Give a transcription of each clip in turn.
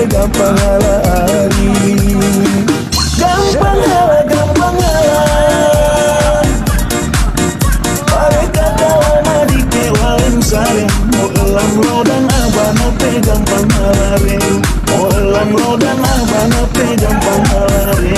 gampang halari, gampang hala, gampang hala. Pare kata lama di kewalan sare, mau elang lo dan abana pe gampang halare, mau elang lo dan abana pe gampang halare.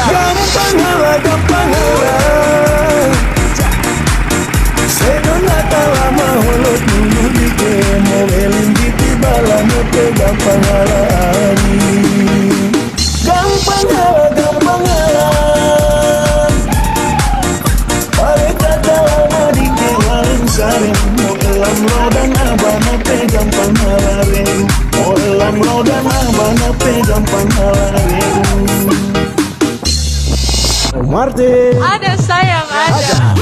Gampang hala, gampang hala. Sedonata lama holot dulu di kemo elin di tibalan oke gampang hala ani. Gampang hala, gampang hala. Pare kata lama di kewalan sare, mau elam lo dan abana pe gampang hala re. Mau elam lo dan abana pe gampang hala re. Martin. Ada sayang, ada.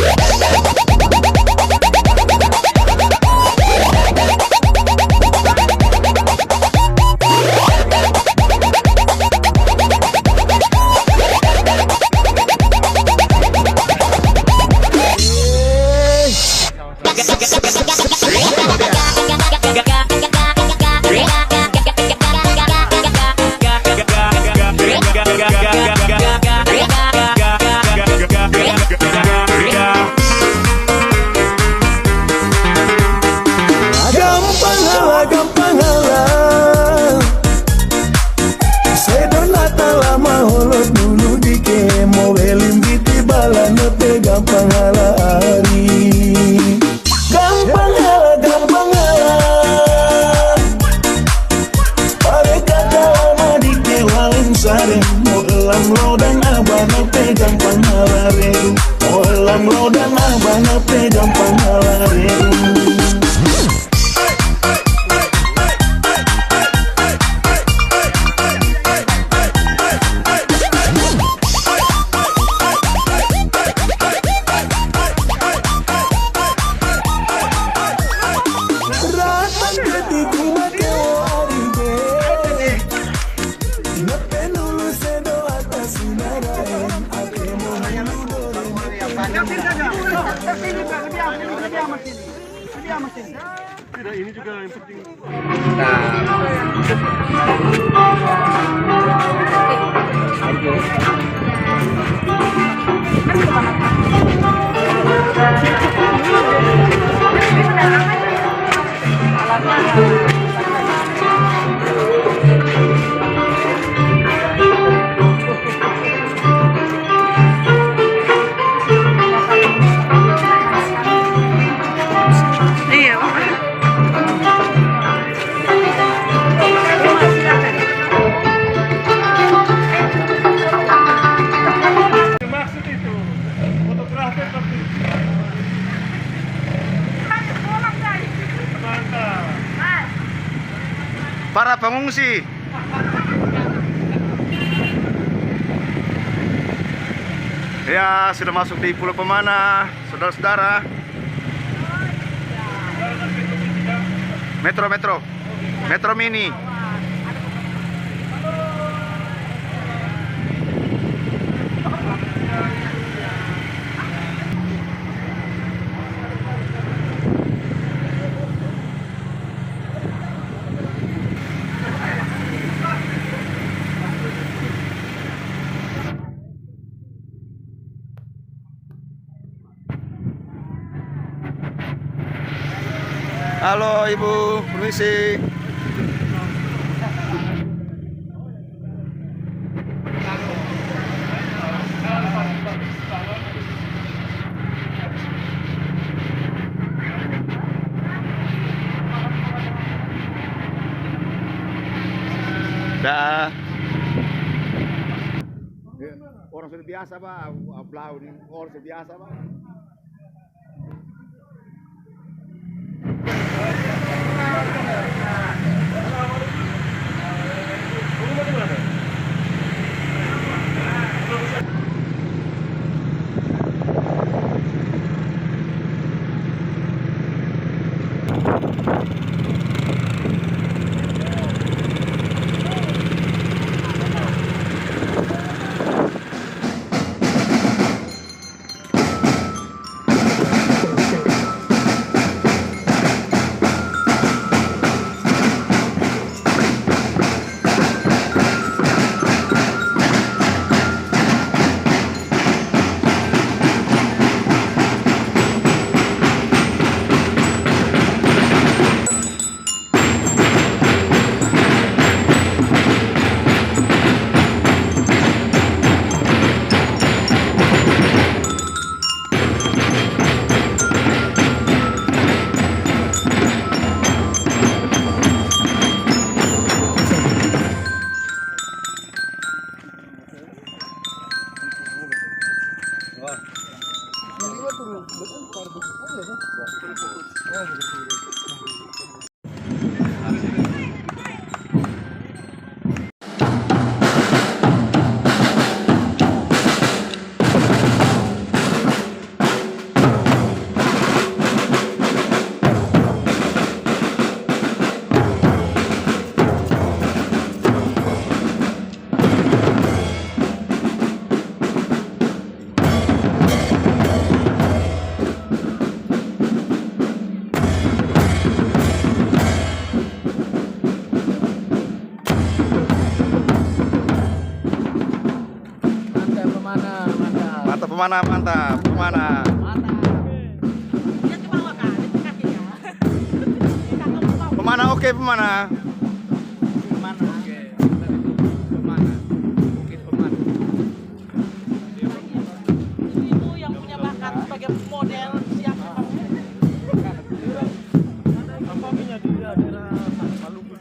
Gampang hala ari, gampang hala, gampang hala. Pare kata lama di kewalan sare, mau elam lo dan abana pe gampang hala re. Mau elam lo dan abana pe gampang hala re. Tidak, ini juga yang penting. Para pengungsi. Ya, sudah masuk di Pulau Pemana, saudara-saudara. Metro Mini. Halo Ibu, permisi. Dah. Orang sudah biasa, Pak. Aplau ini orang sudah biasa, Pak. Mantap, pemana. Pemana oke, pemana. Itu yang punya bakat sebagai model siapa? Tampaknya di daerah Maluku.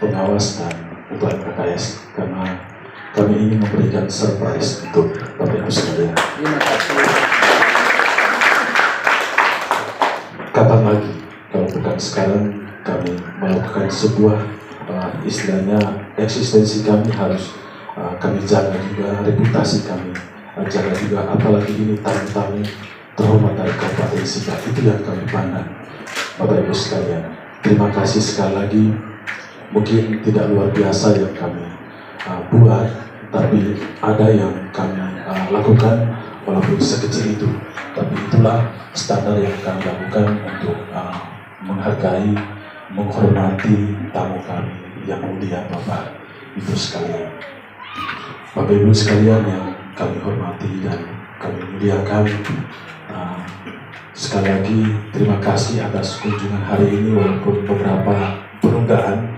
Pengawas dan Tuan PKS karena kami ingin memberikan surprise untuk Bapak Ibu sekalian. Terima kasih. Kapan lagi kalau bukan sekarang kami melakukan sebuah istilahnya eksistensi kami harus kami jaga juga, reputasi kami jaga juga, apalagi ini tamu-tamu terhormat dari Kabupaten Sibat, itu yang kami pandang. Bapak Ibu sekalian, terima kasih sekali lagi mungkin tidak luar biasa yang kami buat, tapi ada yang kami lakukan walaupun sekecil itu. Tapi itulah standar yang kami lakukan untuk menghargai, menghormati tamu kami yang mulia, Bapak Ibu sekalian. Bapak Ibu sekalian yang kami hormati dan kami muliakan, sekali lagi terima kasih atas kunjungan hari ini, walaupun beberapa penundaan.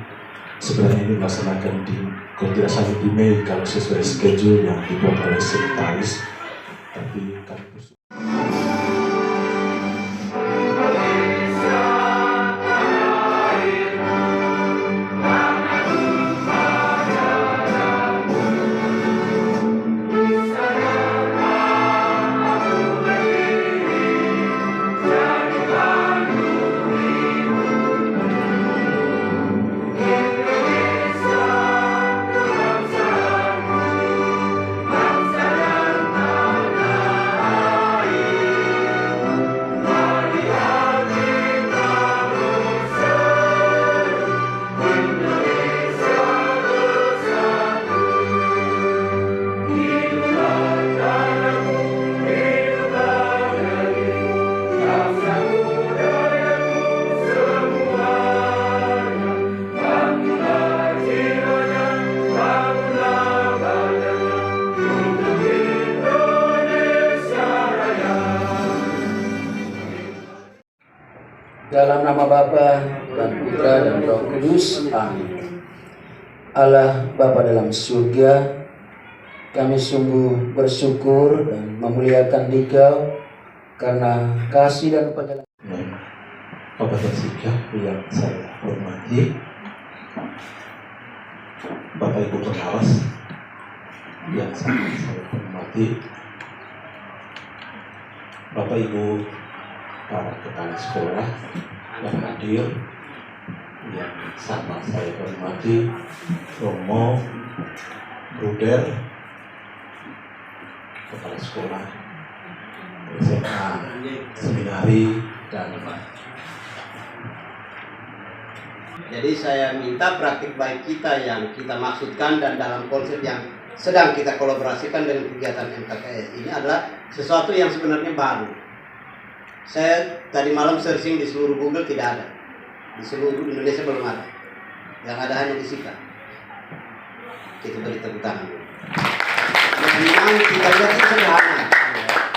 Sebenarnya ini dilaksanakan kalau tidak salah di Mei kalau sesuai schedule yang dibuat oleh Sekretaris, tapi kami bersyukur. Dalam nama Bapa dan Putra dan Roh Kudus, amin. Allah Bapa dalam surga, kami sungguh bersyukur dan memuliakan Dikau karena kasih dan penyayang. Bapak Tersikap yang saya hormati, Bapak Ibu pengawas yang sangat saya hormati, Bapak Ibu para kepala sekolah yang hadir, yang sama saya hormati, Romo, Bruder, kepala sekolah SMA, seminari, dan jadi saya minta praktik baik kita yang kita maksudkan dan dalam konsep yang sedang kita kolaborasikan dengan kegiatan MKKS ini adalah sesuatu yang sebenarnya baru. Saya tadi malam searching di seluruh Google, tidak ada. Di seluruh Indonesia belum ada. Yang ada hanya di Sika. Kita beri tepuk tangan. Memang kita lihat ini sederhana.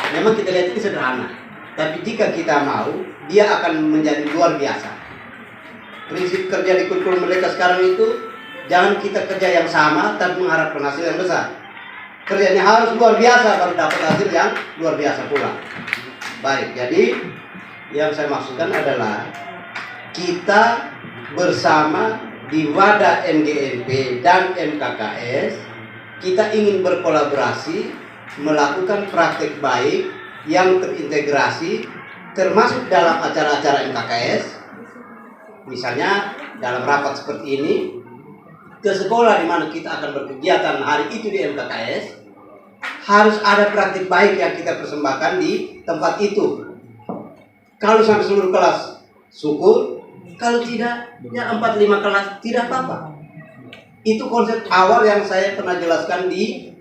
Memang kita lihat ini sederhana. Tapi jika kita mau, dia akan menjadi luar biasa. Prinsip kerja di kurikulum mereka sekarang itu, jangan kita kerja yang sama, tapi mengharapkan hasil yang besar. Kerjanya harus luar biasa, baru dapat hasil yang luar biasa pula. Baik, jadi yang saya maksudkan adalah kita bersama di wadah MGMP dan MKKS, kita ingin berkolaborasi melakukan praktek baik yang terintegrasi termasuk dalam acara-acara MKKS. Misalnya dalam rapat seperti ini, ke sekolah di mana kita akan berkegiatan hari itu di MKKS, harus ada praktik baik yang kita persembahkan di tempat itu. Kalau sampai seluruh kelas, syukur. Kalau tidak, ya 4-5 kelas, tidak apa-apa. Itu konsep awal yang saya pernah jelaskan di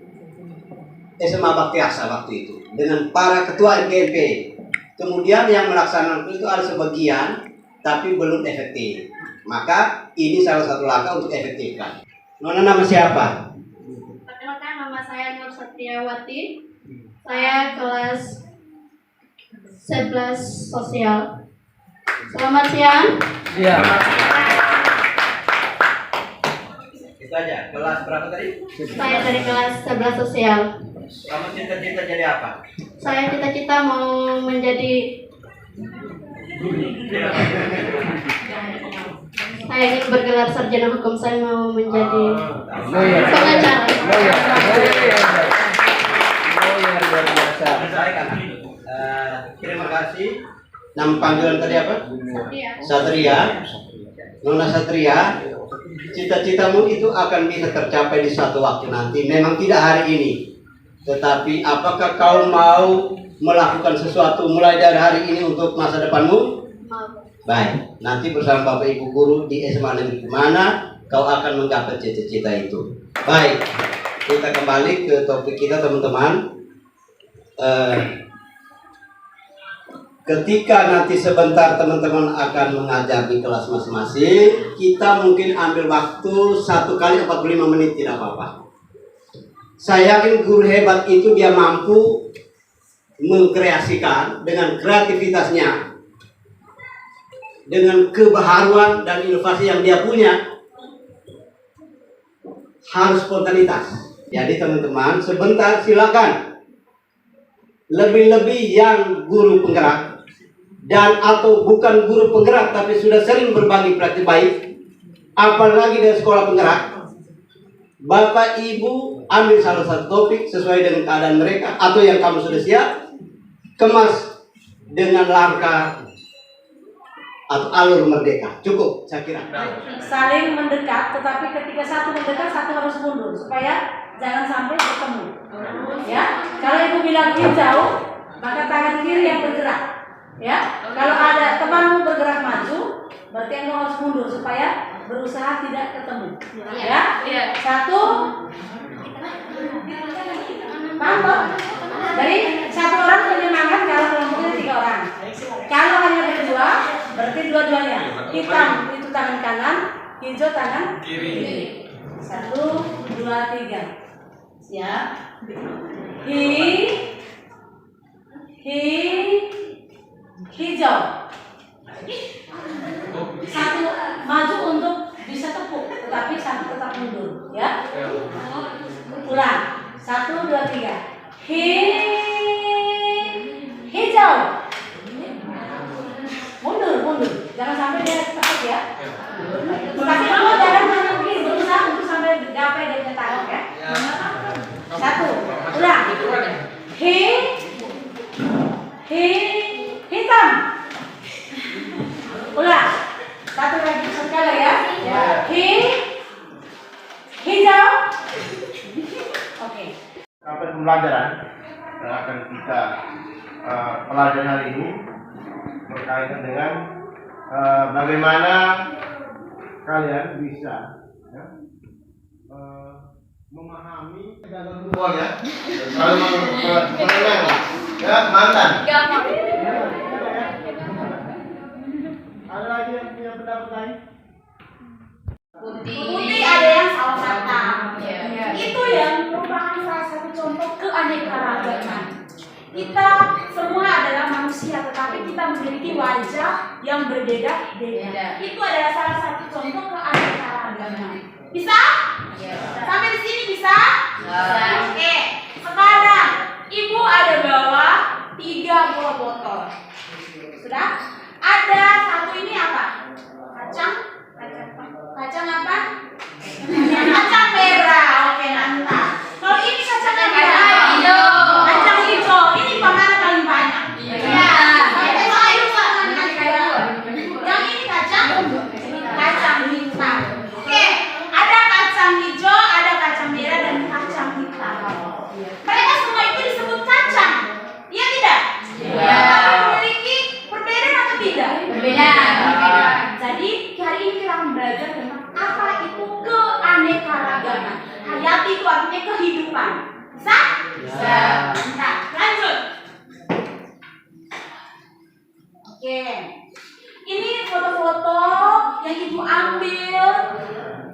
SMA Baktiasa waktu itu, dengan para ketua MGMP. Kemudian yang melaksanakan itu ada sebagian, tapi belum efektif. Maka ini salah satu langkah untuk efektifkan. Nona, nama siapa? Perkenalkan, nama saya Nur Satriawati. Saya kelas 11 sosial. Selamat siang. Iya. Itu aja. Kelas berapa tadi? Saya dari kelas 11 sosial. Kamu cita-cita jadi apa? Saya cita-cita mau menjadi saya ingin bergelar sarjana hukum. Saya mau menjadi pengacara. Terima kasih. Nama panggilan tadi apa? Satria. Nona Satria, cita-citamu itu akan bisa tercapai di suatu waktu nanti. Memang tidak hari ini, tetapi apakah kau mau melakukan sesuatu mulai dari hari ini untuk masa depanmu? Baik, nanti bersama Bapak Ibu Guru di SMA Negeri mana, kau akan menggapai cita-cita itu. Baik, kita kembali ke topik kita teman-teman. Ketika nanti sebentar teman-teman akan mengajar di kelas masing-masing, kita mungkin ambil waktu 1 kali 45 menit, tidak apa-apa. Saya yakin guru hebat itu dia mampu mengkreasikan dengan kreativitasnya, dengan kebaharuan dan inovasi yang dia punya. Harus spontanitas. Jadi teman-teman, sebentar silakan. Lebih-lebih yang guru penggerak dan atau bukan guru penggerak tapi sudah sering berbagi praktik baik, apalagi dari sekolah penggerak, Bapak Ibu ambil salah satu topik sesuai dengan keadaan mereka atau yang kamu sudah siap, kemas dengan langkah atau alur merdeka. Cukup, saya kira. Saling mendekat, tetapi ketika satu mendekat, satu harus mundur supaya jangan sampai bertemu. Ya, kalau ibu bilang hijau, maka tangan kiri yang bergerak. Ya, kalau ada temanmu bergerak maju, berarti kamu harus mundur supaya berusaha tidak ketemu. Ya, satu, mantap. Jadi satu orang penyemangat kalau kelompoknya 3 orang. Kalau hanya berdua, berarti dua-duanya. Hitam itu tangan kanan, hijau tangan kiri. 1, 2, 3. Siap. Hijau. Satu maju untuk bisa tepuk, tetapi satu tetap mundur, ya. Ulang. 1, 2, 3. Hijau. Mundur. Jangan sampai dia tepuk, ya. Tapi kamu jangan hanya begini, berusaha untuk sampai gapai dari target, ya. 1, ulang. Hitam. Ulang. 1 lagi sekali, ya. Hijau. Oke. Apa pembelajaran yang akan kita pelajari hari ini berkaitan dengan bagaimana kalian bisa memahami dalam ya, kalau mengenang ya mantan. Ada lagi yang punya pendapat lain? Putih ada yang salah kata. Itu yang merupakan salah satu contoh keanekaragaman. Kita semua adalah manusia, tetapi kita memiliki wajah yang berbeda-beda. Itu adalah salah satu contoh keanekaragaman. Bisa? Sampai di sini bisa? Oke. Sekarang ibu ada bawa 3 buah botol. Sudah? Ada satu ini apa? Kacang apa? Kacang merah. Oke, mantap. Kalau ini kacang apa? Kacang hijau. Ini mana paling banyak? Yang ini kacang hitam. Oke, ada kacang hijau, ada kacang merah dan kacang hitam. Mereka semua itu disebut kacang. Iya tidak? Tapi memiliki perbedaan atau tidak? Berbeda. Jadi hari ini kita akan belajar tentang apa itu keanekaragaman. Hayati itu artinya kehidupan. Bisa? Bisa. Nah, lanjut. Oke. Ini foto-foto yang ibu ambil.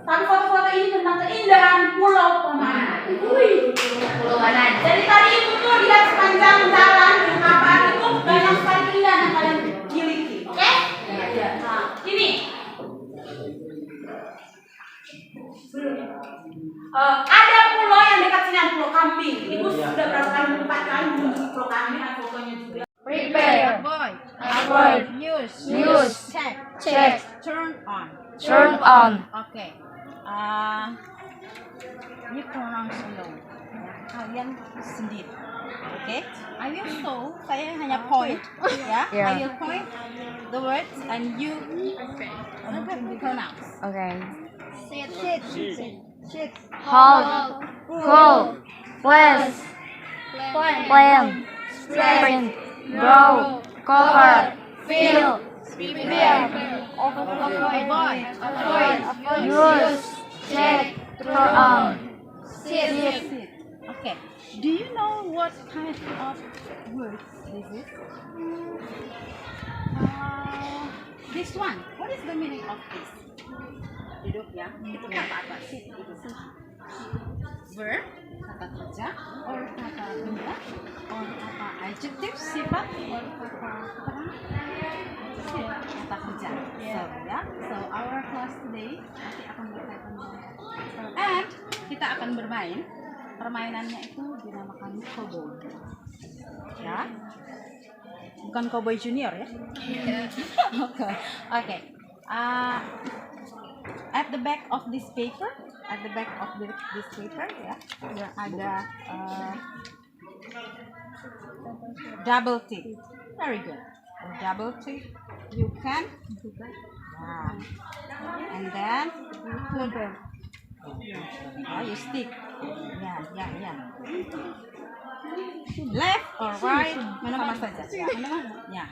Tapi foto-foto ini tentang keindahan Pulau Pemanan. Pulau Pemanan. Jadi tadi ibu tuh lihat sepanjang jalan di kapal itu banyak sekali keindahan yang kalian miliki. Oke? Nah, ini. Ada pulau yang dekat sini, ada Pulau Kambing. Ibu sudah berapa kali, 4 kali mengunjungi Pulau Kambing, ada fotonya juga. Prepare. Avoid. Use. Check. Turn on. Oke. Ini pronounce slow. Kalian sendiri. Oke. I will show. Saya hanya point. Ya. I will point the words and you pronounce. Okay. Sit. Hold. Pull. Place. Plan. Sprint. Grow. Cover. Fill. Prepare. Avoid. Use. Check. Turn on. Sit. Okay. Do you know what kind of words this is? This one. What is the meaning of this? Duduk ya. Itu kata apa? Sit. Itu verb, kata kerja, or kata benda, or kata adjective, sifat, or kata kerja. So our class today nanti akan berkaitan dengan and kita akan bermain. Permainannya itu dinamakan cowboy. Ya. Bukan cowboy junior ya. Okay. At the back of this paper, this paper ya, ada double tick. Very good. Double tick. You can. And then you put. You stick. Yeah. Left or right, mana saja. Ya.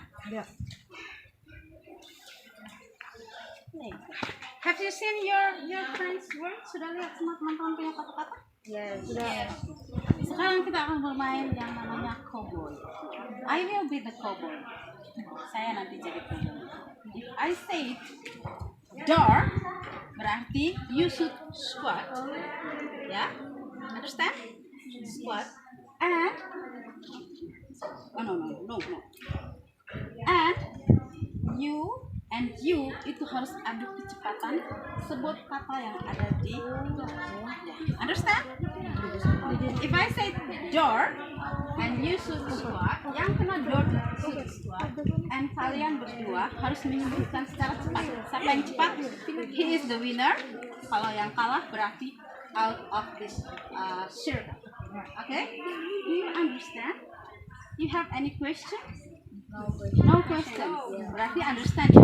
Have you seen your friends' work? Sudah lihat semua teman-teman punya kata-kata? Ya, sudah. Sekarang kita akan bermain yang namanya cowboy. I will be the cowboy. Saya nanti jadi cowboy. If I say door, berarti you should squat. Ya, understand? Squat. And no. And you itu harus adu kecepatan sebut kata yang ada di understand? If I say door and you should squat, yang kena door should squat, and kalian berdua harus menyebutkan secara cepat. Siapa yang cepat, he is the winner. Kalau yang kalah berarti out of this circle. Okay? Do you understand? You have any questions? No questions. Berarti understand ya?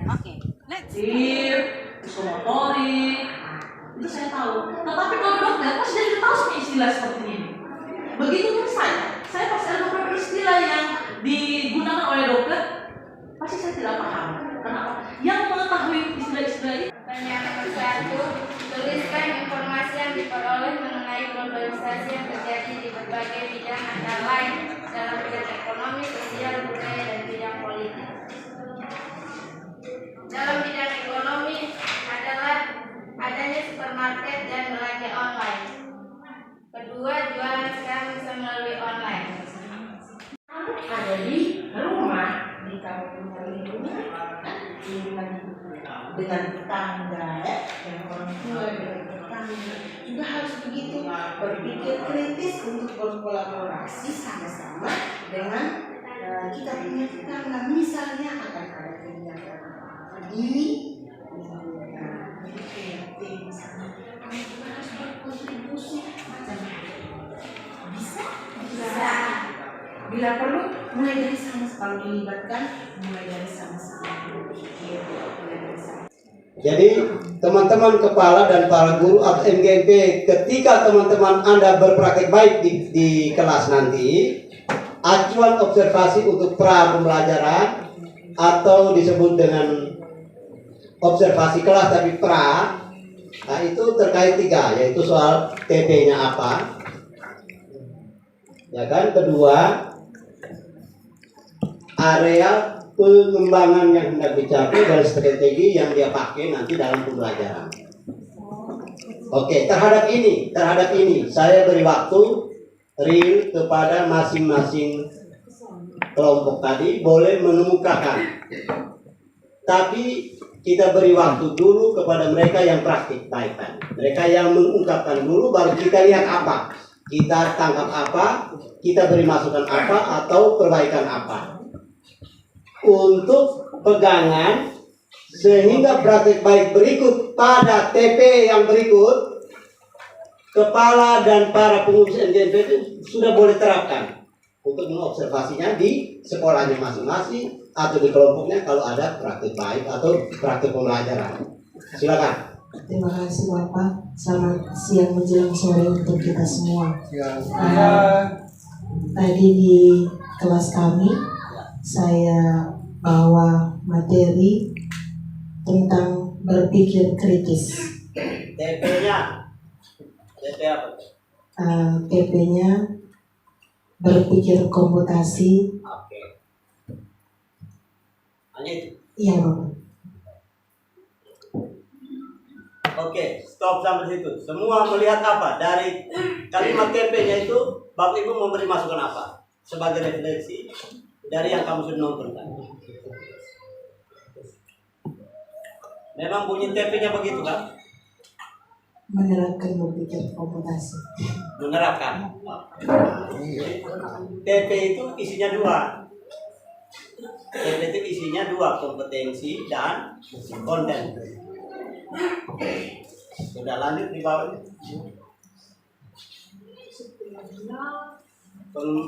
Okay, let's motorik, itu saya tahu. Tetapi kalau dokter pasti tidak tahu semua istilah seperti ini. Begitu pun saya pasti ada beberapa istilah yang digunakan oleh dokter, pasti saya tidak paham. Kenapa? Yang mengetahui istilah-istilah ini. Pertanyaan nomor 1, tuliskan informasi yang diperoleh mengenai globalisasi yang terjadi di berbagai bidang antara lain dalam bidang ekonomi, sosial, budaya, dan bidang politik. Dalam bidang ekonomi adalah adanya supermarket dan belanja online. Kedua, jualan sekarang bisa melalui online. Ada di rumah, di kampung lingkungan, dengan tetangga, yang orang tua dengan tetangga juga harus begitu berpikir kritis untuk berkolaborasi sama-sama dengan kita punya tetangga. Misalnya akan ada kegiatan ini, misalnya kami juga harus berkontribusi macam-macam. Bisa. Bila perlu, mulai dari sama-sama, kalau dilibatkan, mulai dari sama-sama berpikir, mulai dari sama. Jadi teman-teman kepala dan para guru atau MGMP, ketika teman-teman Anda berpraktek baik di kelas nanti, acuan observasi untuk pra pembelajaran atau disebut dengan observasi kelas tapi pra, nah itu terkait 3, yaitu soal TP-nya apa, ya kan. Kedua, area pengembangan yang hendak dicapai dan strategi yang dia pakai nanti dalam pembelajaran. Oke, terhadap ini saya beri waktu real kepada masing-masing kelompok tadi boleh mengemukakan. Tapi kita beri waktu dulu kepada mereka yang praktik baik tadi. Mereka yang mengungkapkan dulu, baru kita lihat apa. Kita tangkap apa, kita beri masukan apa, atau perbaikan apa. Untuk pegangan sehingga praktik baik berikut pada TP yang berikut, kepala dan para pengurus MGMP itu sudah boleh terapkan untuk mengobservasinya di sekolahnya masing-masing atau di kelompoknya kalau ada praktik baik atau praktik pembelajaran. Silakan. Terima kasih Bapak. Selamat siang menjelang sore untuk kita semua. Tadi di kelas kami saya bahwa materi tentang berpikir kritis. TP-nya TP apa? TP-nya berpikir komputasi. Oke. Hanya itu. Iya, Bapak. Oke, stop sampai situ. Semua melihat apa? Dari kalimat TP-nya itu, Bapak Ibu memberi masukan apa? Sebagai refleksi dari yang kamu sudah nonton kan? Memang bunyi TP-nya begitu kan? Menerapkan berpikir komputasi. Menerapkan. TP itu isinya dua. TP itu isinya dua, kompetensi dan konten. Sudah lanjut di bawah.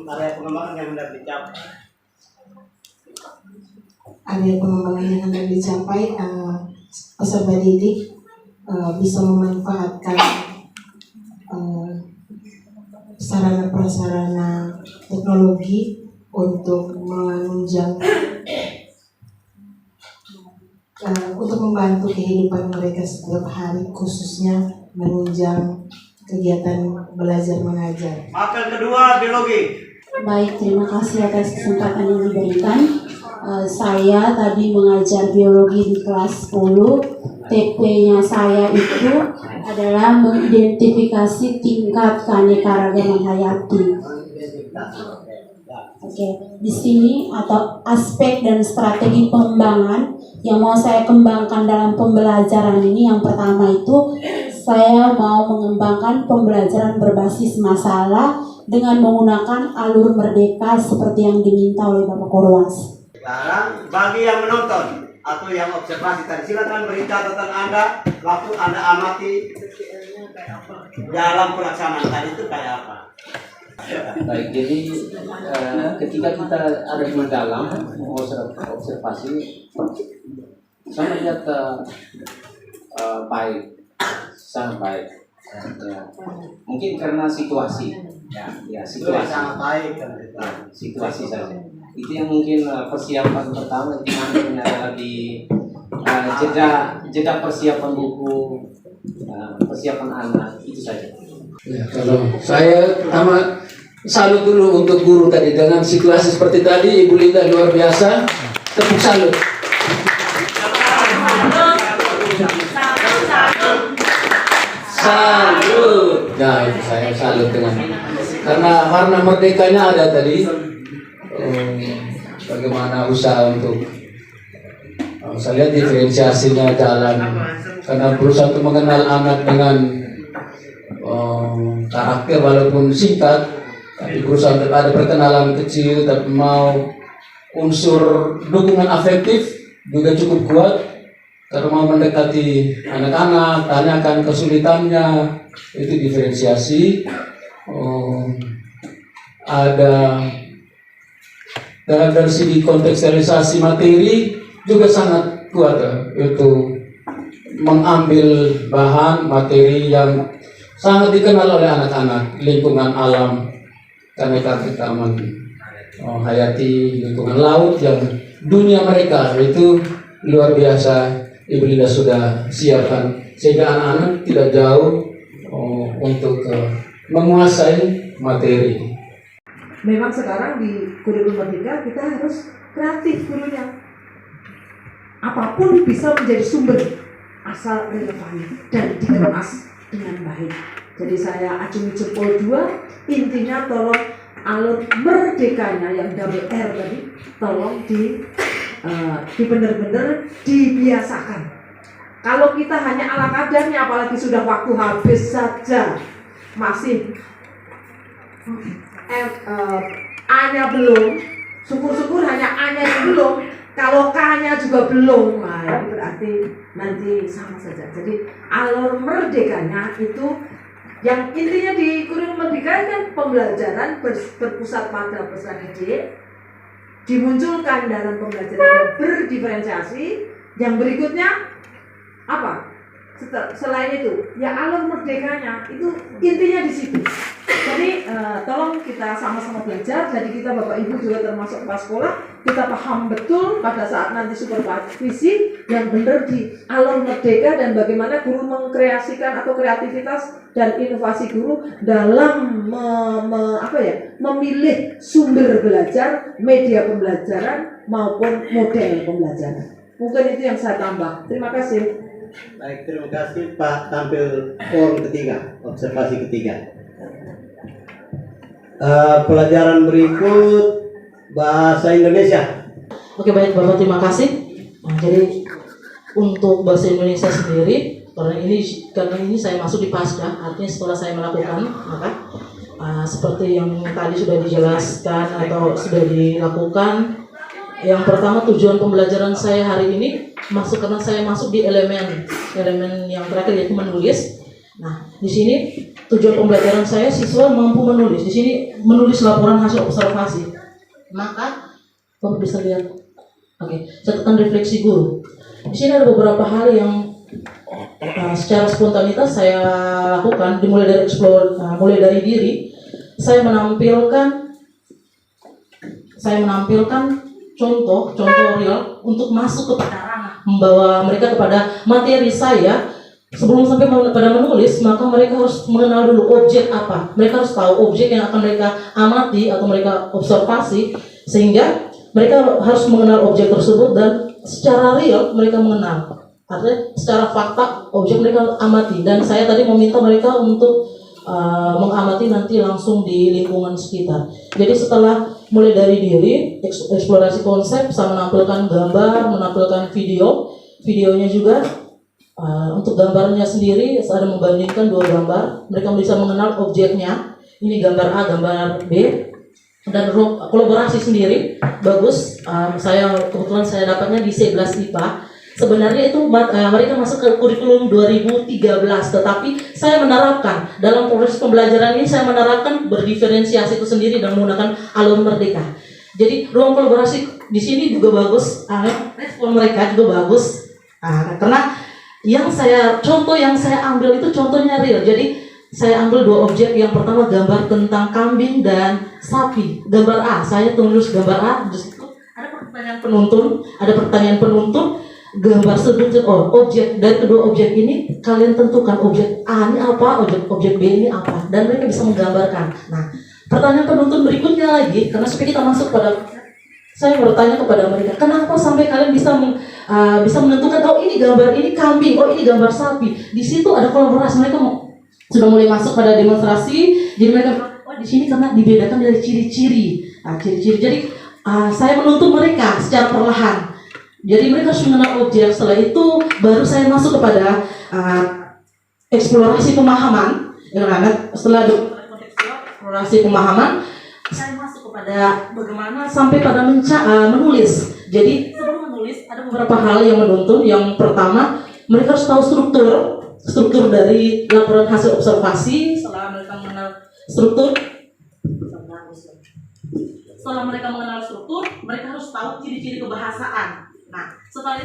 Area pengembangan yang hendak dicapai. Area pengembangan yang hendak dicapai, peserta didik bisa memanfaatkan sarana prasarana teknologi untuk menunjang untuk membantu kehidupan mereka setiap hari, khususnya menunjang kegiatan belajar mengajar. Maka kedua, biologi. Baik, terima kasih atas kesempatan yang diberikan. Saya tadi mengajar biologi di kelas 10. TP-nya saya itu adalah mengidentifikasi tingkat keanekaragaman hayati. Oke, di sini atau aspek dan strategi pengembangan yang mau saya kembangkan dalam pembelajaran ini, yang pertama itu saya mau mengembangkan pembelajaran berbasis masalah dengan menggunakan alur merdeka seperti yang diminta oleh Bapak Korwas. Sekarang bagi yang menonton atau yang observasi tadi, silakan beri catatan Anda waktu Anda amati dalam pelaksanaan tadi itu kayak apa. Baik, jadi ketika kita ada di dalam observasi, saya melihat baik, sangat baik. Ya, mungkin karena situasi, ya situasi sangat baik kan, situasi saja. Itu yang mungkin persiapan pertama yang adalah di jeda persiapan buku, persiapan anak, itu saja. Ya, kalau saya pertama salut dulu untuk guru tadi dengan situasi seperti tadi, Ibu Linda luar biasa, tepuk salut. Salut. Nah, itu saya salut dengan karena warna merdekanya ada tadi. Bagaimana usaha untuk saya lihat diferensiasinya jalan karena berusaha untuk mengenal anak dengan karakter walaupun singkat, tapi berusaha untuk ada perkenalan kecil, tapi mau unsur dukungan afektif juga cukup kuat karena mau mendekati anak-anak, tanyakan kesulitannya, itu diferensiasi. Ada dari segi kontekstualisasi materi juga sangat kuat itu mengambil bahan materi yang sangat dikenal oleh anak-anak, lingkungan alam, keanekaragaman hayati, lingkungan laut yang dunia mereka itu luar biasa. Ibu Linda sudah siapkan sehingga anak-anak tidak jauh untuk menguasai materi. Memang sekarang di kurikulum merdeka kita harus kreatif gurunya. Apapun bisa menjadi sumber asal relevan dan dikemas dengan baik. Jadi saya acungi jempol 2, intinya tolong alur merdekanya yang double R tadi tolong di benar-benar dibiasakan. Kalau kita hanya ala kadarnya, apalagi sudah waktu habis saja masih A-nya belum, syukur-syukur hanya A-nya yang belum, kalau K-nya juga belum, nah itu berarti nanti sama saja. Jadi alur merdekanya itu yang intinya di kurikulum merdeka kan pembelajaran berpusat pada peserta didik, dimunculkan dalam pembelajaran berdiferensiasi. Yang berikutnya apa? Selain itu, ya alur merdekanya itu intinya di situ. Jadi tolong kita sama-sama belajar. Jadi kita Bapak Ibu juga termasuk kepala sekolah, kita paham betul pada saat nanti supervisi yang benar di alur merdeka dan bagaimana guru mengkreasikan atau kreativitas dan inovasi guru dalam memilih sumber belajar, media pembelajaran maupun model pembelajaran. Mungkin itu yang saya tambah. Terima kasih. Baik, terima kasih Pak. Tampil form ketiga, observasi ketiga. Pelajaran berikut bahasa Indonesia. Oke, baik Bapak, terima kasih. Nah, jadi untuk bahasa Indonesia sendiri, karena ini saya masuk di pasca, artinya setelah saya melakukan, maka seperti yang tadi sudah dijelaskan atau sudah dilakukan. Yang pertama, tujuan pembelajaran saya hari ini karena saya masuk di elemen yang terakhir yaitu menulis. Nah, di sini tujuan pembelajaran saya siswa mampu menulis. Di sini menulis laporan hasil observasi. Maka Bapak bisa lihat. Oke, catatan refleksi guru. Di sini ada beberapa hal yang secara spontanitas saya lakukan, dimulai dari mulai dari diri. Saya menampilkan contoh real untuk masuk kepada ranah, membawa mereka kepada materi saya. Sebelum sampai pada menulis, maka mereka harus mengenal dulu objek apa. Mereka harus tahu objek yang akan mereka amati atau mereka observasi, sehingga mereka harus mengenal objek tersebut dan secara real mereka mengenal. Artinya secara fakta objek mereka amati. Dan saya tadi meminta mereka untuk mengamati nanti langsung di lingkungan sekitar. Jadi setelah mulai dari diri, eksplorasi konsep, saya menampilkan gambar, menampilkan videonya juga. Untuk gambarnya sendiri, saya ada membandingkan dua gambar. Mereka bisa mengenal objeknya. Ini gambar A, gambar B. Dan kolaborasi sendiri bagus. Kebetulan saya dapatnya di C11 IPA. Sebenarnya itu mereka masuk ke kurikulum 2013, tetapi saya menerapkan dalam proses pembelajaran ini, saya menerapkan berdiferensiasi itu sendiri dan menggunakan alur merdeka. Jadi ruang kolaborasi di sini juga bagus, respon mereka juga bagus, karena contoh yang saya ambil itu contohnya real. Jadi saya ambil dua objek. Yang pertama gambar tentang kambing dan sapi. Gambar A, saya tulis gambar A. Di situ ada pertanyaan penuntun. Gambar sebut objek dari kedua objek ini, kalian tentukan objek A ini apa, objek B ini apa, dan mereka bisa menggambarkan. Nah, pertanyaan penuntun berikutnya lagi, karena supaya kita masuk pada, saya bertanya kepada mereka, kenapa sampai kalian bisa menentukan, oh ini gambar ini kambing, oh ini gambar sapi. Di situ ada kolaborasi, mereka sudah mulai masuk pada demonstrasi. Jadi mereka, oh di sini karena dibedakan dari ciri-ciri. Jadi saya menuntun mereka secara perlahan. Jadi mereka harus mengenal objek. Setelah itu baru saya masuk kepada eksplorasi pemahaman. Setelah eksplorasi pemahaman, saya masuk kepada bagaimana sampai pada menulis. Jadi sebelum menulis ada beberapa hal yang menuntun. Yang pertama, mereka harus tahu struktur dari laporan hasil observasi. Setelah mereka mengenal struktur, mereka harus tahu ciri-ciri kebahasaan. Nah, setelah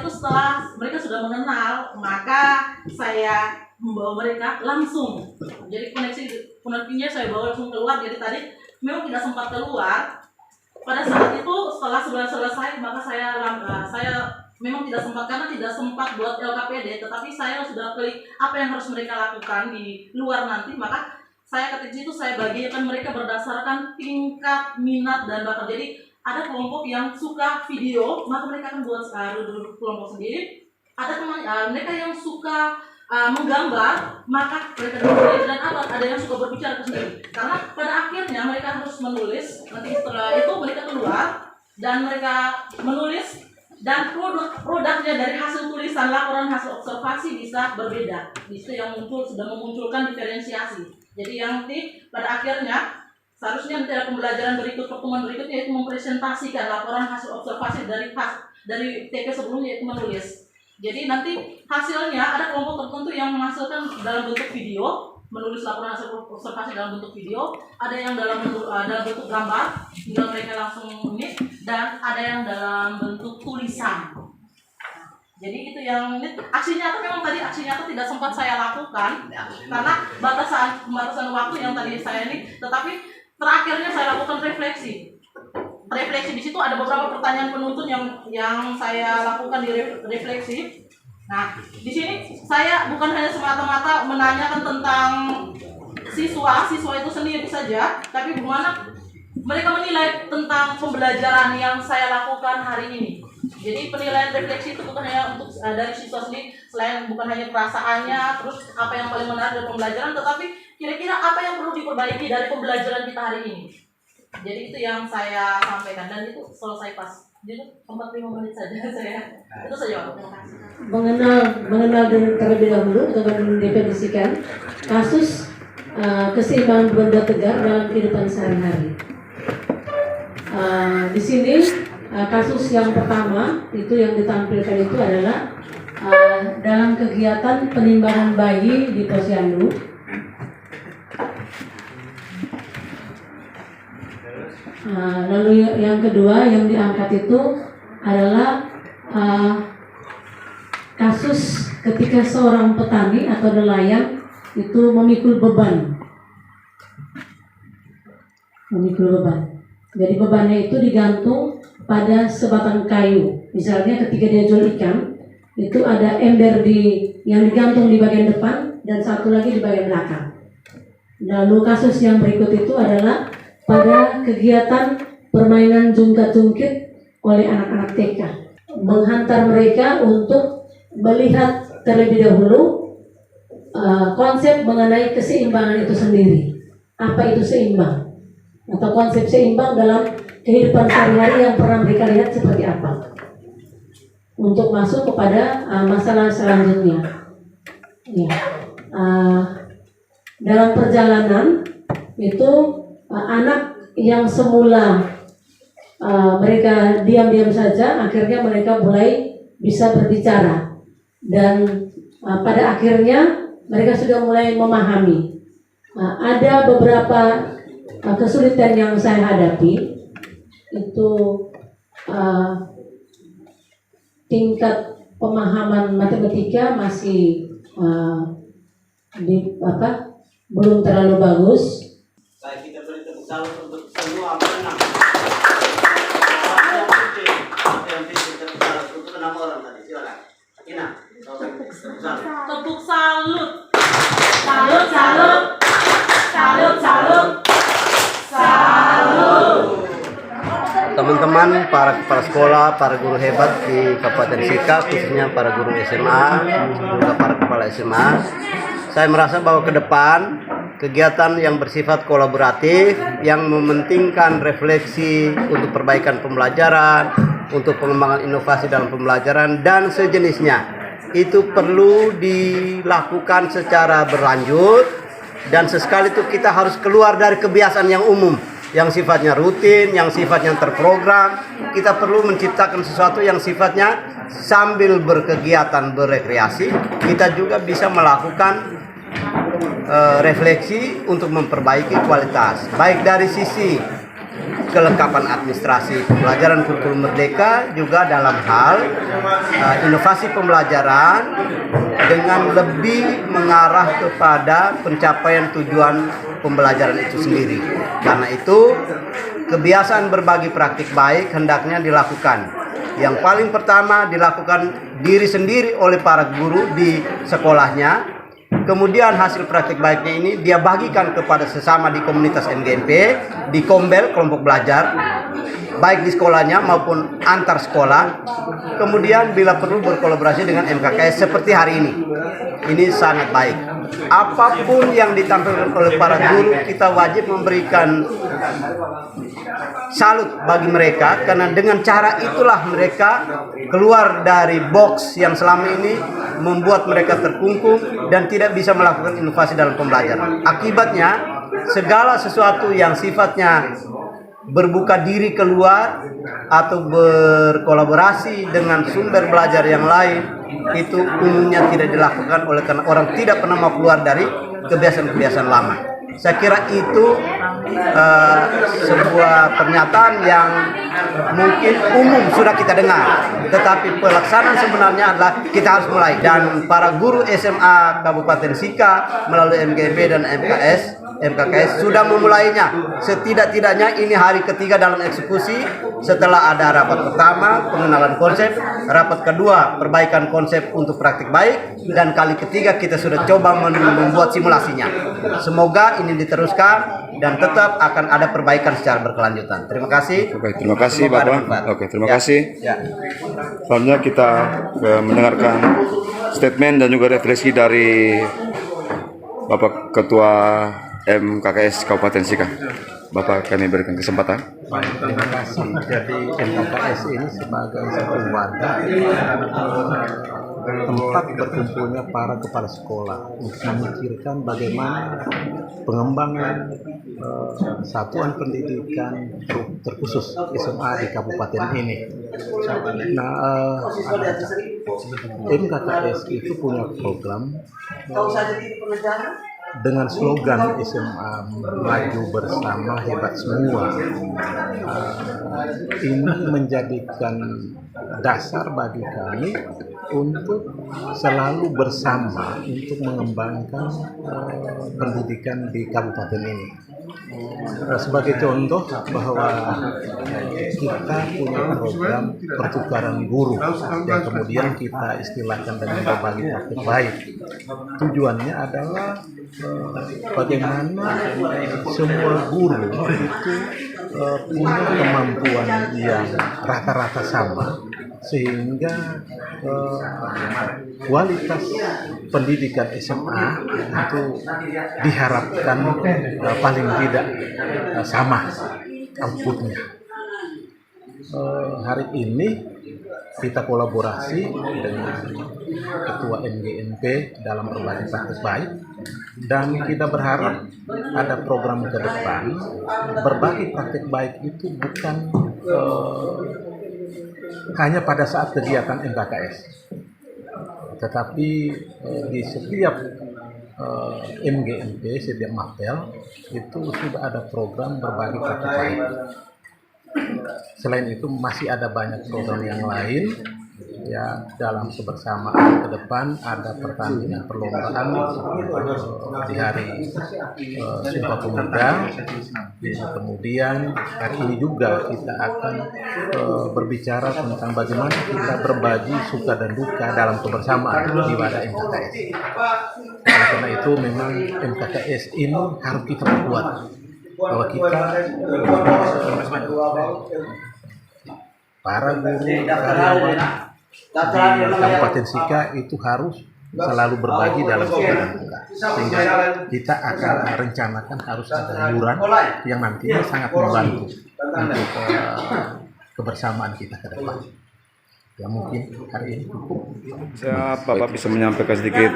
mereka sudah mengenal, maka saya membawa mereka langsung. Jadi koneksinya saya bawa langsung keluar. Jadi tadi memang tidak sempat keluar. Pada saat itu setelah selesai, maka saya memang tidak sempat, karena tidak sempat buat LKPD, tetapi saya sudah klik apa yang harus mereka lakukan di luar nanti. Maka saya ketik situ, saya bagikan mereka berdasarkan tingkat minat dan bakat. Jadi ada kelompok yang suka video, maka mereka akan buat kelompok sendiri. Ada mereka yang suka menggambar, maka mereka menulis. Dan ada yang suka berbicara sendiri. Karena pada akhirnya mereka harus menulis. Nanti setelah itu mereka keluar dan mereka menulis. Dan produknya dari hasil tulisan laporan hasil observasi bisa berbeda. Bisa yang sudah memunculkan diferensiasi. Jadi yang nanti pada akhirnya seharusnya nanti ada pembelajaran pertemuan berikutnya, yaitu mempresentasikan laporan hasil observasi dari TP sebelumnya, yaitu menulis. Jadi nanti hasilnya ada kelompok tertentu yang menghasilkan dalam bentuk video, menulis laporan hasil observasi dalam bentuk video, ada yang dalam bentuk gambar, tinggal mereka langsung ini, dan ada yang dalam bentuk tulisan. Jadi itu yang ini aksi nyata, memang tadi aksi nyata tidak sempat saya lakukan ya, karena pembatasan waktu yang tadi saya ini, tetapi terakhirnya saya lakukan refleksi di situ ada beberapa pertanyaan penuntun yang saya lakukan di refleksi. Nah, di sini saya bukan hanya semata-mata menanyakan tentang siswa itu sendiri saja, tapi bagaimana mereka menilai tentang pembelajaran yang saya lakukan hari ini. Jadi penilaian refleksi itu bukan hanya untuk dari siswa sendiri, selain bukan hanya perasaannya, terus apa yang paling menarik dari pembelajaran, tetapi kira-kira apa yang perlu diperbaiki dari pembelajaran kita hari ini. Jadi itu yang saya sampaikan, dan itu selesai pas. Jadi 45 menit saja saya. Itu saja. Terima kasih. Mengenal terlebih dahulu untuk mendefinisikan kasus keseimbangan benda tegar dalam kehidupan sehari-hari. Di sini kasus yang pertama itu yang ditampilkan itu adalah dalam kegiatan penimbangan bayi di Posyandu. Lalu yang kedua yang diangkat itu adalah kasus ketika seorang petani atau nelayan itu memikul beban. Jadi bebannya itu digantung pada sebatang kayu. Misalnya ketika dia jual ikan, itu ada ember yang digantung di bagian depan dan satu lagi di bagian belakang. Lalu kasus yang berikut itu adalah pada kegiatan permainan jungkat-jungkit oleh anak-anak TK, menghantar mereka untuk melihat terlebih dahulu konsep mengenai keseimbangan itu sendiri. Apa itu seimbang? Atau konsep seimbang dalam kehidupan sehari-hari yang pernah mereka lihat seperti apa, untuk masuk kepada masalah selanjutnya. Ya. Dalam perjalanan itu anak yang semula mereka diam-diam saja, akhirnya mereka mulai bisa berbicara, dan pada akhirnya mereka sudah mulai memahami. Ada beberapa kesulitan yang saya hadapi itu tingkat pemahaman matematika masih belum terlalu bagus. Baik, kita beri tepuk tangan untuk semua pemenang. Yang penting tepuk tangan untuk 6 orang tadi. Silakan. Ina, tepuk salut. Salut, salut. Salut, salut. Salut. Teman-teman, para kepala sekolah, para guru hebat di Kabupaten Sika, khususnya para guru SMA, juga para kepala SMA, saya merasa bahwa ke depan kegiatan yang bersifat kolaboratif, yang mementingkan refleksi untuk perbaikan pembelajaran, untuk pengembangan inovasi dalam pembelajaran dan sejenisnya, itu perlu dilakukan secara berlanjut. Dan sesekali itu kita harus keluar dari kebiasaan yang umum, yang sifatnya rutin, yang sifatnya terprogram. Kita perlu menciptakan sesuatu yang sifatnya sambil berkegiatan, berrekreasi, kita juga bisa melakukan refleksi untuk memperbaiki kualitas, baik dari sisi kelengkapan administrasi pembelajaran kurikulum merdeka, juga dalam hal inovasi pembelajaran dengan lebih mengarah kepada pencapaian tujuan pembelajaran itu sendiri. Karena itu kebiasaan berbagi praktik baik hendaknya dilakukan. Yang paling pertama dilakukan diri sendiri oleh para guru di sekolahnya. Kemudian hasil praktik baiknya ini dia bagikan kepada sesama di komunitas MGMP, di Kombel, kelompok belajar, baik di sekolahnya maupun antar sekolah. Kemudian bila perlu berkolaborasi dengan MKKS seperti hari ini. Ini sangat baik. Apapun yang ditampilkan oleh para guru, kita wajib memberikan salut bagi mereka, karena dengan cara itulah mereka keluar dari box yang selama ini membuat mereka terkungkung dan tidak bisa melakukan inovasi dalam pembelajaran. Akibatnya segala sesuatu yang sifatnya berbuka diri keluar atau berkolaborasi dengan sumber belajar yang lain itu umumnya tidak dilakukan oleh karena orang tidak pernah mau keluar dari kebiasaan-kebiasaan lama. Saya kira itu sebuah pernyataan yang mungkin umum sudah kita dengar, tetapi pelaksanaan sebenarnya adalah kita harus mulai. Dan para guru SMA Kabupaten Sika melalui MGMP dan MKKS sudah memulainya. Setidak-tidaknya ini hari ketiga dalam eksekusi setelah ada rapat pertama pengenalan konsep, rapat kedua perbaikan konsep untuk praktik baik, dan kali ketiga kita sudah coba membuat simulasinya. Semoga ini diteruskan dan tetap akan ada perbaikan secara berkelanjutan. Terima kasih. Oke, terima kasih Bapak. Oke, terima kasih. Ya. Selanjutnya kita mendengarkan statement dan juga refleksi dari Bapak Ketua MKKS Kabupaten Sika. Bapak, kami berikan kesempatan. Baik, terima kasih. Jadi MKKS ini sebagai satu wadah tempat berkumpulnya para kepala sekolah untuk memikirkan bagaimana pengembangan satuan pendidikan terkhusus SMA di kabupaten ini. Nah, MKKS itu punya program dengan slogan SMA Maju Bersama Hebat Semua. Ini menjadikan dasar bagi kami untuk selalu bersama untuk mengembangkan pendidikan di kabupaten ini. Sebagai contoh bahwa kita punya program pertukaran guru yang kemudian kita istilahkan dengan berbagi praktik baik. Tujuannya adalah bagaimana semua guru itu punya kemampuan yang rata-rata sama, sehingga kualitas pendidikan SMA itu diharapkan paling tidak sama outputnya. Hari ini kita kolaborasi dengan Ketua MGMP dalam berbagi praktik baik, dan kita berharap ada program ke depan. Berbagi praktik baik itu bukan hanya pada saat kegiatan MKKS, tetapi di setiap MGMP, setiap Mapel itu sudah ada program berbagi praktik baik. Selain itu masih ada banyak program yang lain. Ya, dalam kebersamaan ke depan ada pertandingan perlombaan di hari Sumpah Pemuda. Kemudian hari ini juga kita akan berbicara tentang bagaimana kita berbagi suka dan duka dalam kebersamaan di wadah MKKS. Karena itu memang MKKS ini harus kita perkuat, bahwa kita para guru karyawan di Kabupaten Sika itu harus selalu berbagi dalam suka dan duka, sehingga kita akan rencanakan harus ada iuran yang nantinya sangat membantu untuk kebersamaan kita ke depan. Ya, mungkin hari ini cukup. Bapak bisa menyampaikan sedikit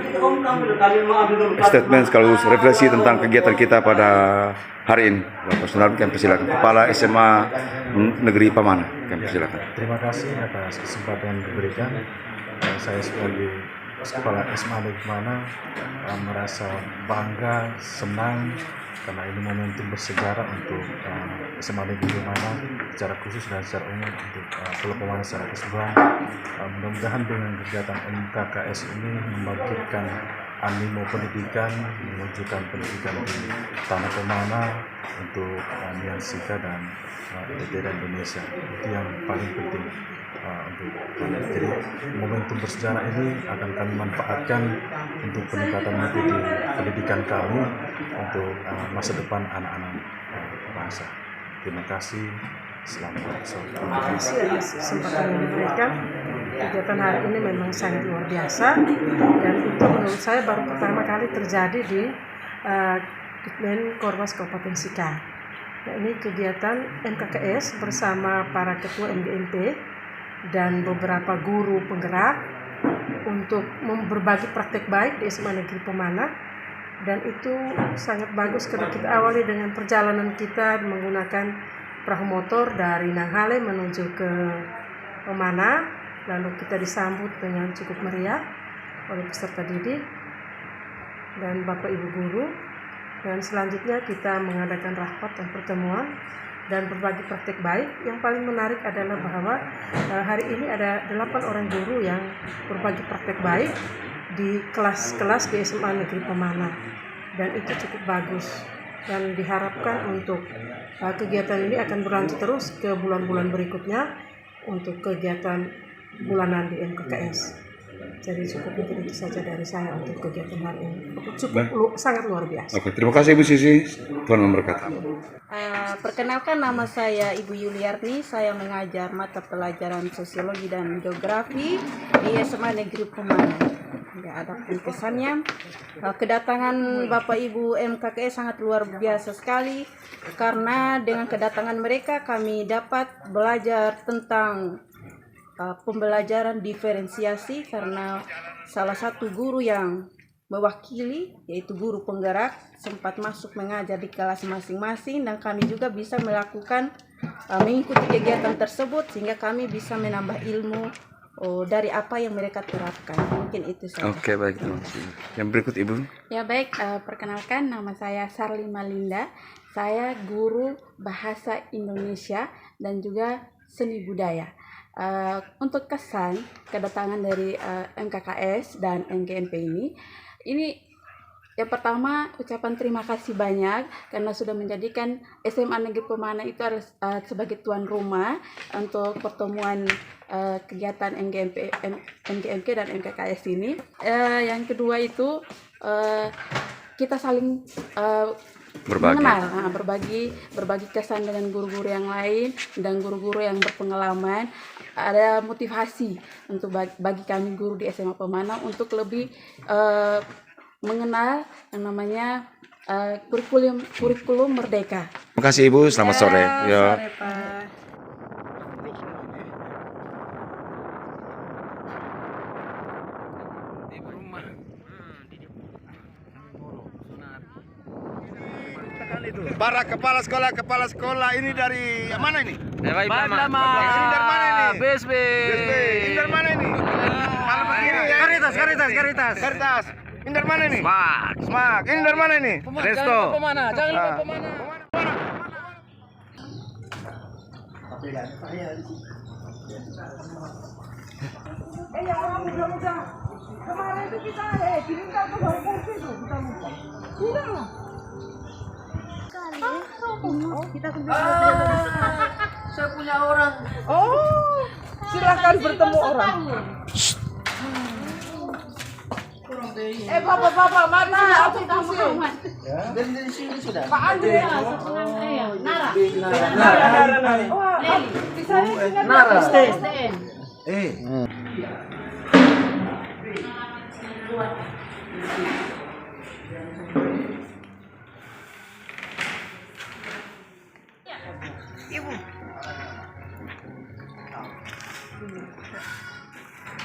statement sekaligus refleksi tentang kegiatan kita pada hari ini. Bapak Sunardi, kami persilakan. Kepala SMA Negeri Pamana, kami persilakan. Terima kasih atas kesempatan yang diberikan. Saya sebagai Kepala SMA Negeri Pamana merasa bangga, senang, karena ini momentum bersejarah untuk SMA Negeri Pamana secara khusus dan secara umum untuk Pulau Pamana secara keseluruhan. Mudah-mudahan dengan kegiatan MKKS ini membangkitkan animo pendidikan, menunjukkan pendidikan di tanah Pamana untuk Nian Sika dan daerah Indonesia. Itu yang paling penting untuk kami. Jadi momentum bersejarah ini akan kami manfaatkan untuk peningkatan mutu di pendidikan kami untuk masa depan anak-anak bangsa. Terima kasih. Selamat sore. Terima kasih atas kesempatan yang diberikan. Kegiatan hari ini memang sangat luar biasa, dan itu menurut saya baru pertama kali terjadi di Ditmen Korwas Kabupaten Sika. Nah, ini kegiatan MKKS bersama para ketua MGMP dan beberapa guru penggerak untuk berbagi praktek baik di SMA Negeri Pamana, dan itu sangat bagus karena kita awali dengan perjalanan kita menggunakan perahu motor dari Nanghale menuju ke Pamana, lalu kita disambut dengan cukup meriah oleh peserta didik dan Bapak Ibu guru, dan selanjutnya kita mengadakan rapat dan pertemuan dan berbagi praktik baik. Yang paling menarik adalah bahwa hari ini ada 8 orang guru yang berbagi praktik baik di kelas-kelas di SMA Negeri Pemana, dan itu cukup bagus dan diharapkan untuk kegiatan ini akan berlanjut terus ke bulan-bulan berikutnya untuk kegiatan bulanan di MKKS. Jadi cukup mungkin itu saja dari saya untuk kegiatan hari ini. Sangat luar biasa. Oke, terima kasih Ibu Sisi. Tuhan memberkati. Perkenalkan, nama saya Ibu Yuliarni. Saya mengajar mata pelajaran sosiologi dan geografi di SMA Negeri Pemana. Ya, ada kesannya. Kedatangan Bapak Ibu MKKS sangat luar biasa sekali, karena dengan kedatangan mereka kami dapat belajar tentang pembelajaran diferensiasi, karena salah satu guru yang mewakili yaitu guru penggerak sempat masuk mengajar di kelas masing-masing, dan kami juga bisa melakukan mengikuti kegiatan tersebut sehingga kami bisa menambah ilmu dari apa yang mereka terapkan. Mungkin itu saja. Oke, baik, terima kasih. Yang berikut Ibu. Ya baik, perkenalkan nama saya Sarlima Linda. Saya guru bahasa Indonesia dan juga seni budaya. Untuk kesan kedatangan dari MKKS dan MGNP ini yang pertama ucapan terima kasih banyak karena sudah menjadikan SMA Negeri Pemana itu sebagai tuan rumah untuk pertemuan kegiatan MGNP dan MKKS ini. Yang kedua itu kita saling mengenal, berbagi kesan dengan guru-guru yang lain dan guru-guru yang berpengalaman. Ada motivasi untuk bagi kami guru di SMA Pemana untuk lebih mengenal yang namanya kurikulum merdeka. Terima kasih Ibu, selamat sore. Ya. Sore, Pak. Para kepala sekolah ini dari mana ini? Dari mana? Ini dari mana ini? BSB. Ini dari mana ini? Karitas. Ini dari mana ini? Smak. Ini dari mana ini? Resto. Jangan lupa Pemana. Yang orang muda-muda kemarin itu kita diminta ke bawah kursi itu kita lupa. Sudah lah. Kita Saya punya orang. Silakan bertemu orang. Bapak, mana aku kursi? Dari sini sudah. Pak Andre. Nara. Bisa ingat Nara.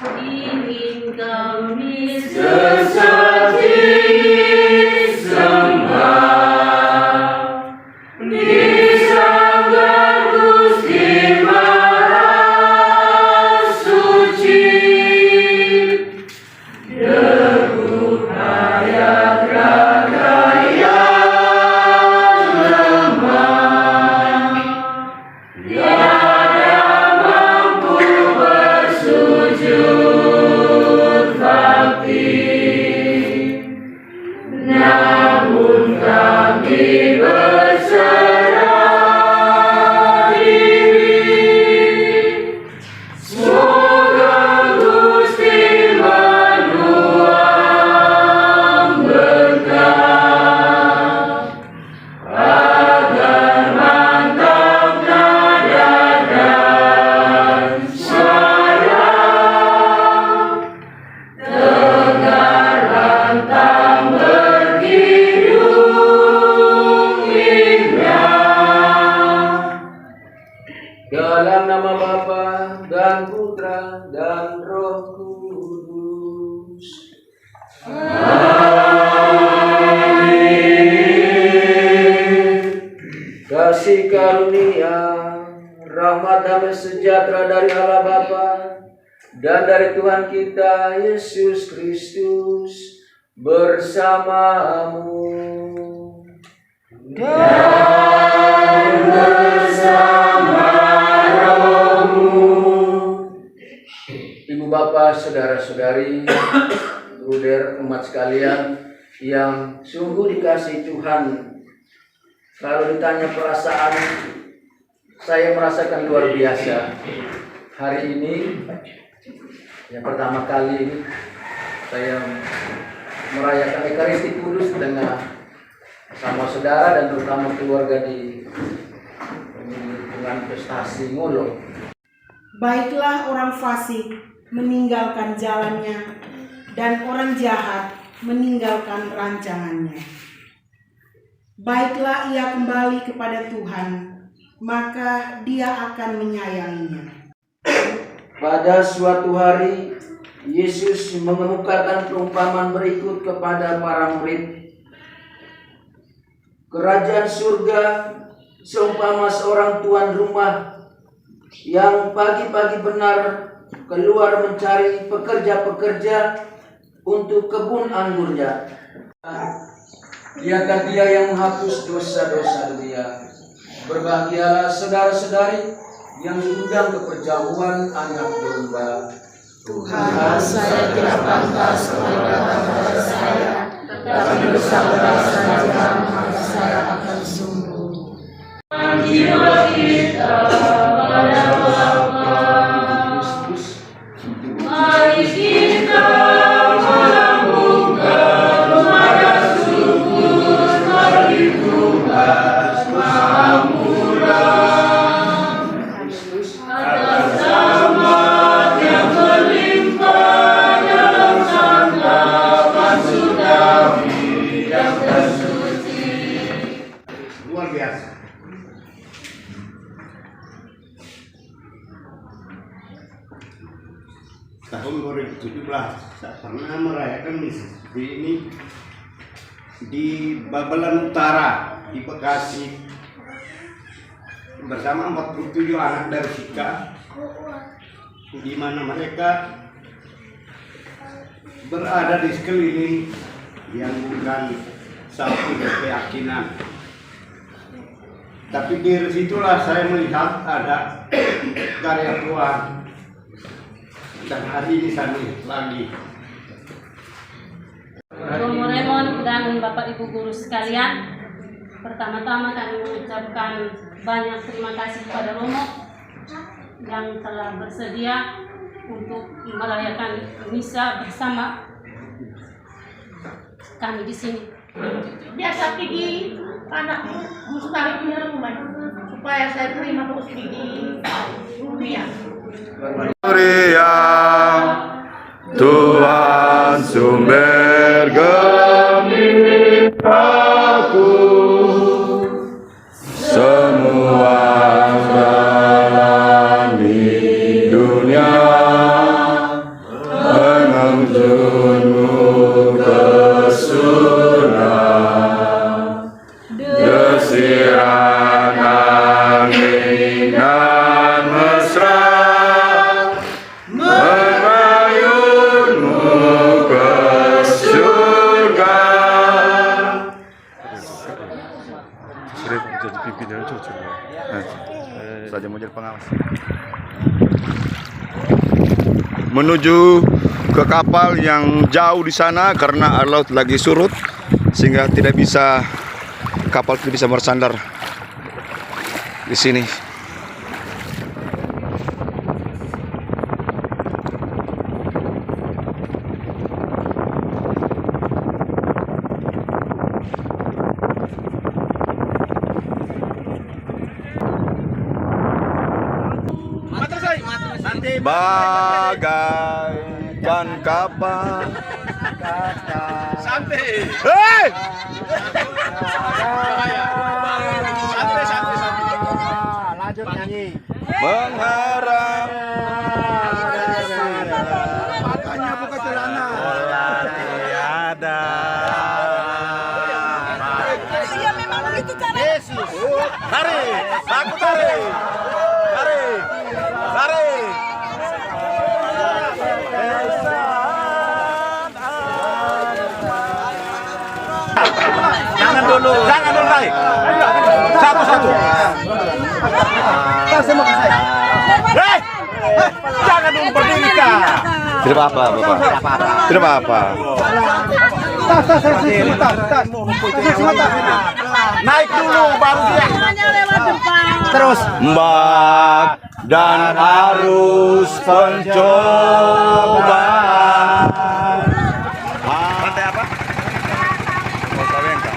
Ingin kami sesaji sembah di sanggar Gusti Maha Suci, degup hayat raga yang lemah, tiada mampu bersujud bakti, namun kami berserah diri. Semoga Gusti menuang berkah agar mantap nada dan suara, tegar lantang berkidung indah. Dalam nama Bapa dan Putra dan Roh Kudus. Amin. Kasih karunia, rahmat damai sejahtera dari Allah Bapa dan dari Tuhan kita Yesus Kristus bersamamu. Dan bersama saudara-saudari, bruder, umat sekalian yang sungguh dikasihi Tuhan. Kalau ditanya perasaan, saya merasakan luar biasa. Hari ini, yang pertama kali saya merayakan Ekaristi Kudus dengan sama saudara dan terutama keluarga di lingkungan prestasi Ngolo. Baiklah orang fasik meninggalkan jalannya dan orang jahat meninggalkan rancangannya. Baiklah ia kembali kepada Tuhan, maka Dia akan menyayanginya. Pada suatu hari, Yesus mengemukakan perumpamaan berikut kepada para murid. Kerajaan surga seumpama seorang tuan rumah yang pagi-pagi benar keluar mencari pekerja-pekerja untuk kebun anggurnya. Dialah Dia yang menghapus dosa-dosa dunia. Berbahagialah saudara-saudari yang diundang ke perjamuan anak domba. Tuhan, saya tidak pantas kepada saya, tapi dosa-dosa saja maka saya akan sembuh. Jiwa kita pada Bapa, mari kita melambungkan nada syukur bagi Tuhan Maha Murah. Luar biasa. Tahun 2017 saya pernah merayakan misi seperti ini di Babelan Utara di Bekasi bersama 47 anak dari Sika, di mana mereka berada di sekeliling yang bukan satu keyakinan. Tapi dari situlah saya melihat ada karya Tuhan. Dan hari ini kami lagi. Romo Raymond dan Bapak Ibu guru sekalian, pertama-tama kami mengucapkan banyak terima kasih kepada Romo yang telah bersedia untuk merayakan misa bersama kami di sini. Biasa pergi anakmu mesti tarik punya rumah supaya saya terima terus di dunia. Tuhan sumber gembiraku, semua jalan di dunia menuntunmu ke surga. Desiran angin dan mesra mengayunmu ke surga. Sudah jadi pimpinan cocok. Saja mau jadi pengawas. Menuju ke kapal yang jauh di sana karena air laut lagi surut sehingga tidak bisa, kapal tidak bisa bersandar di sini. Bagaikan kapal. Santai. Hei! Lanjut nyanyi. Mengharap. Makanya buka celana. Tiada. Iya memang begitu cara. Yesus. Tarik. Aku tarik. Tarik. Tarik. Jangan dulu, naik. Satu-satu. Saya mau ke saya. Jangan dulu berdiri kak. Tidak apa-apa, Bapak. Tidak apa-apa. Naik dulu baru dia. Terus. Mbak dan arus pencobaan. Lantai apa? Majalengka.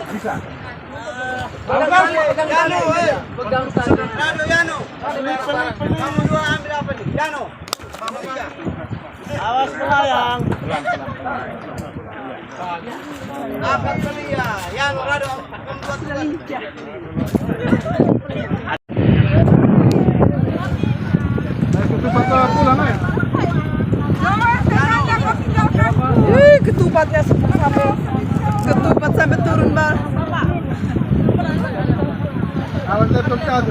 Bisa. Kamu dua ambil apa nih? Yano. Awas melayang. Apa selia? Yano, Rado. Kamu buat pulang ya? Ketupatnya ketupat sampai turun bal. Awan laptop ka.